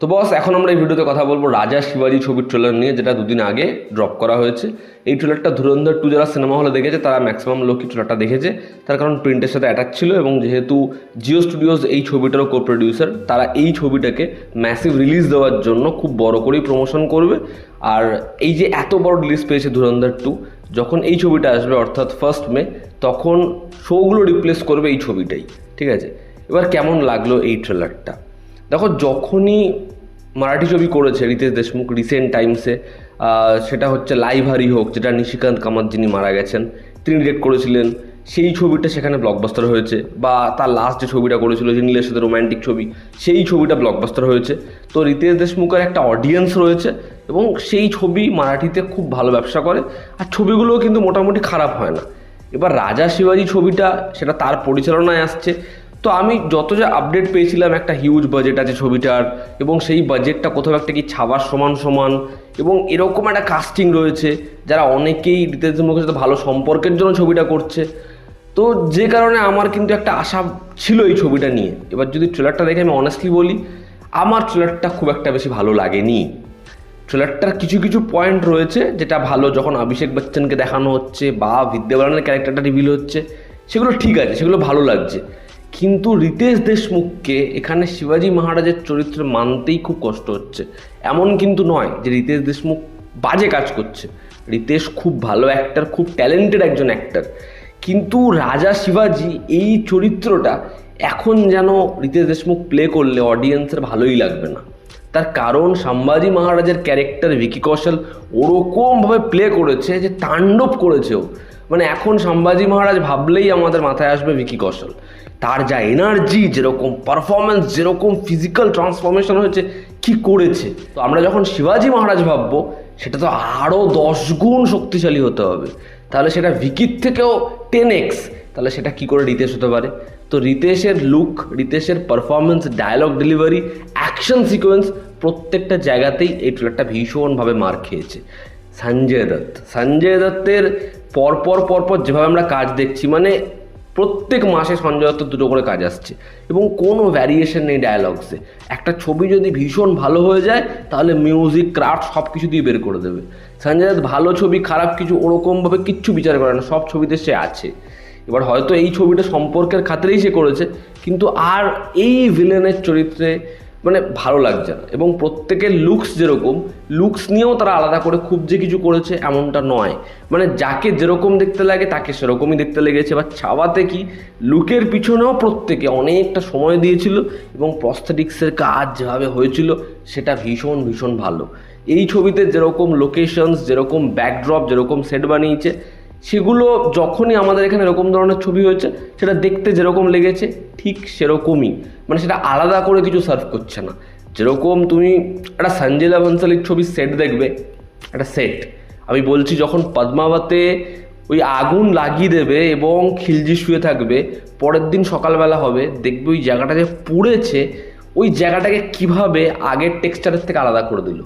তো বস, এখন আমরা এই ভিডিওতে কথা বলবো রাজা শিবাজি ছবির ট্রেলার নিয়ে, যেটা দুদিন আগে ড্রপ করা হয়েছে। এই ট্রেলারটা ধুরন্ধর 2 যারা সিনেমা হলে দেখেছে তারা ম্যাক্সিমাম লোকই ট্রেলারটা দেখেছে, তার কারণ প্রিন্টের সাথে অ্যাটাচ ছিল। এবং যেহেতু জিও স্টুডিওজ এই ছবিটারও কো প্রডিউসার, তারা এই ছবিটাকে ম্যাসিভ রিলিজ দেওয়ার জন্য খুব বড় করেই প্রমোশন করবে। আর এই যে এত বড় রিলিজ পেয়েছে ধুরন্ধর 2, যখন এই ছবিটা আসবে অর্থাৎ 1 মে, তখন শোগুলো রিপ্লেস করবে এই ছবিটাই। ঠিক আছে, এবার কেমন লাগলো এই ট্রেলারটা? দেখো, যখনই মারাঠি ছবি করেছে রিতেশ দেশমুখ রিসেন্ট টাইমসে, সেটা হচ্ছে লাইভ হারি হোক, যেটা নিশিকান্ত কামাত যিনি মারা গেছেন তিনি ডিরেক্ট করেছিলেন, সেই ছবিটা সেখানে ব্লকবাস্টার হয়েছে। বা তার লাস্ট যে ছবিটা করেছিল নীলের সাথে রোম্যান্টিক ছবি, সেই ছবিটা ব্লকবাস্টার হয়েছে। তো রিতেশ দেশমুখের একটা অডিয়েন্স রয়েছে এবং সেই ছবি মারাঠিতে খুব ভালো ব্যবসা করে, আর ছবিগুলোও কিন্তু মোটামুটি খারাপ হয় না। এবার রাজা শিবাজি ছবিটা সেটা তার পরিচালনায় আসছে। তো আমি যত যা আপডেট পেয়েছিলাম, একটা হিউজ বাজেট আছে ছবিটার, এবং সেই বাজেটটা কোথাও একটা কি ছাবার সমান সমান, এবং এরকম একটা কাস্টিং রয়েছে যারা অনেকেই রিতেশ দেশমুখের সাথে ভালো সম্পর্কের জন্য ছবিটা করছে। তো যে কারণে আমার কিন্তু একটা আশা ছিল এই ছবিটা নিয়ে। এবার যদি ট্রেলারটা দেখে আমি অনেস্টলি বলি, আমার ট্রেলারটা খুব একটা বেশি ভালো লাগেনি। ট্রেলারটার কিছু কিছু পয়েন্ট রয়েছে যেটা ভালো, যখন অভিষেক বচ্চনকে দেখানো হচ্ছে বা বিদ্যা বালানের ক্যারেক্টারটা রিভিল হচ্ছে, সেগুলো ঠিক আছে, সেগুলো ভালো লাগছে। কিন্তু রিতেশ দেশমুখকে এখানে শিবাজি মহারাজের চরিত্রে মানতেই খুব কষ্ট হচ্ছে। এমন কিন্তু নয় যে রিতেশ দেশমুখ বাজে কাজ করছে, রিতেশ খুব ভালো অ্যাক্টার, খুব ট্যালেন্টেড একজন অ্যাক্টার। কিন্তু রাজা শিবাজি এই চরিত্রটা এখন যেন রিতেশ দেশমুখ প্লে করলে অডিয়েন্সের ভালোই লাগবে না। তার কারণ সম্ভাজি মহারাজের ক্যারেক্টার ভিকি কৌশল ওরকমভাবে প্লে করেছে যে তাণ্ডব করেছে ও। মানে এখন সম্ভাজি মহারাজ ভাবলেই আমাদের মাথায় আসবে ভিকি কৌশল। তার যা এনার্জি, যেরকম পারফরমেন্স, যেরকম ফিজিক্যাল ট্রান্সফরমেশন হয়েছে, কি করেছে। তো আমরা যখন শিবাজি মহারাজ ভাববো, সেটা তো আরও 10 গুণ শক্তিশালী হতে হবে। তাহলে সেটা ভিকির থেকেও 10x, তাহলে সেটা কি করে রিতেশ হতে পারে? তো রিতেশের লুক, রিতেশের performance, dialogue delivery, action sequence, প্রত্যেকটা জায়গাতেই এই ট্রেলারটা ভীষণভাবে মার খেয়েছে। সঞ্জয় দত্তের পরপর যেভাবে আমরা কাজ দেখছি, মানে প্রত্যেক মাসে সঞ্জয় দত্ত 2টো করে কাজ আসছে এবং কোনো ভ্যারিয়েশন নেই ডায়ালগসে। একটা ছবি যদি ভীষণ ভালো হয়ে যায়, তাহলে মিউজিক, ক্রাফট সব কিছু দিয়ে বের করে দেবে। সঞ্জয় দত্ত ভালো ছবি খারাপ কিছু ওরকমভাবে কিচ্ছু বিচার করে না, সব ছবিতে সে আছে। এবার হয়তো এই ছবিটা সম্পর্কের খাতিরেই সে করেছে, কিন্তু আর এই ভিলেনের চরিত্রে মানে ভালো লাগছে না। এবং প্রত্যেকের লুকস যেরকম, লুকস নিয়েও তারা আলাদা করে খুব যে কিছু করেছে এমনটা নয়। মানে যাকে যেরকম দেখতে লাগে তাকে সেরকমই দেখতে লেগেছে। বা ছাওয়াতে কি লুকের পিছনেও প্রত্যেকে অনেকটা সময় দিয়েছিল, এবং প্রস্থেটিক্সের কাজ যেভাবে হয়েছিল সেটা ভীষণ ভালো। এই ছবিতে যেরকম লোকেশনস, যেরকম ব্যাকড্রপ, যেরকম সেট বানিয়েছে, সেগুলো যখনই আমাদের এখানে এরকম ধরনের ছবি হয়েছে, সেটা দেখতে যেরকম লেগেছে ঠিক সেরকমই। মানে সেটা আলাদা করে কিছু সার্ভ করছে না। যেরকম তুমি একটা সঞ্জয় বনসালির ছবির সেট দেখবে, একটা সেট আমি বলছি, যখন পদ্মাবতে ওই আগুন লাগিয়ে দেবে এবং খিলজি শুয়ে থাকবে, পরের দিন সকালবেলা হবে, দেখবে ওই জায়গাটা যে পুড়েছে, ওই জায়গাটাকে কিভাবে আগের টেক্সচারের থেকে আলাদা করে দিল।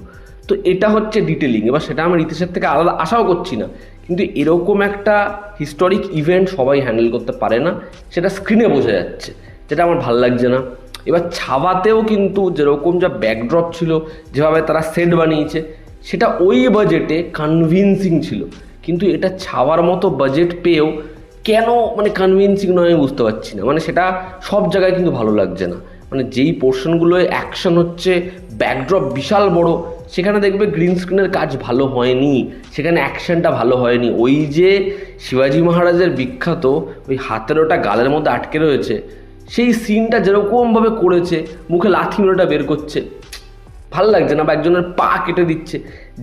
তো এটা হচ্ছে ডিটেলিং। এবার সেটা আমি রিতেশের থেকে আলাদা আশাও করছি না, কিন্তু এরকম একটা হিস্টোরিক ইভেন্ট সবাই হ্যান্ডেল করতে পারে না, সেটা স্ক্রিনে বোঝা যাচ্ছে, যেটা আমার ভালো লাগছে না। এবার ছাওয়াতেও কিন্তু যেরকম যা ব্যাকড্রপ ছিল, যেভাবে তারা সেট বানিয়েছে, সেটা ওই বাজেটে কনভিনসিং ছিল। কিন্তু এটা ছাওয়ার মতো বাজেট পেয়েও কেন মানে কনভিনসিং নয় আমি বুঝতে পারছি না। মানে সেটা সব জায়গায় কিন্তু ভালো লাগছে না। মানে যেই পোর্শনগুলোয় অ্যাকশন হচ্ছে, ব্যাকড্রপ বিশাল বড়, সেখানে দেখবে গ্রিন স্ক্রিনের কাজ ভালো হয়নি, সেখানে অ্যাকশনটা ভালো হয়নি। ওই যে শিবাজি মহারাজের বিখ্যাত ওই হাতের ওটা গালের মধ্যে আটকে রয়েছে, সেই সিনটা যেরকমভাবে করেছে, মুখে লাথি মেরেটা বের করছে, ভালো লাগছে না। বা একজনের পা কেটে দিচ্ছে,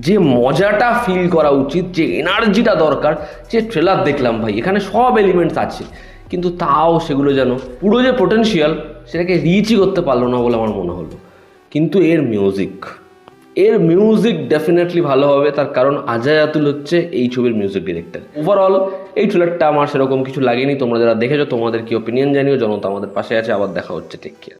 যে মজাটা ফিল করা উচিত, যে এনার্জিটা দরকার, যে ট্রেলার দেখলাম ভাই, এখানে সব এলিমেন্টস আছে, কিন্তু তাও সেগুলো যেন পুরো যে পোটেনশিয়াল সেটাকে রিচই করতে পারলো না বলে আমার মনে হলো। কিন্তু এর মিউজিক ডেফিনেটলি ভালো হবে, তার কারণ অজয় আতুল হচ্ছে এই ছবির মিউজিক ডিরেক্টর। ওভারঅল এই ট্রেলারটা আমার সেরকম কিছু লাগেনি। তোমরা যারা দেখেছো তোমাদের কি ওপিনিয়ন জানিও। জনতা আমাদের পাশে আছে। আবার দেখা হচ্ছে, টেক কেয়ার।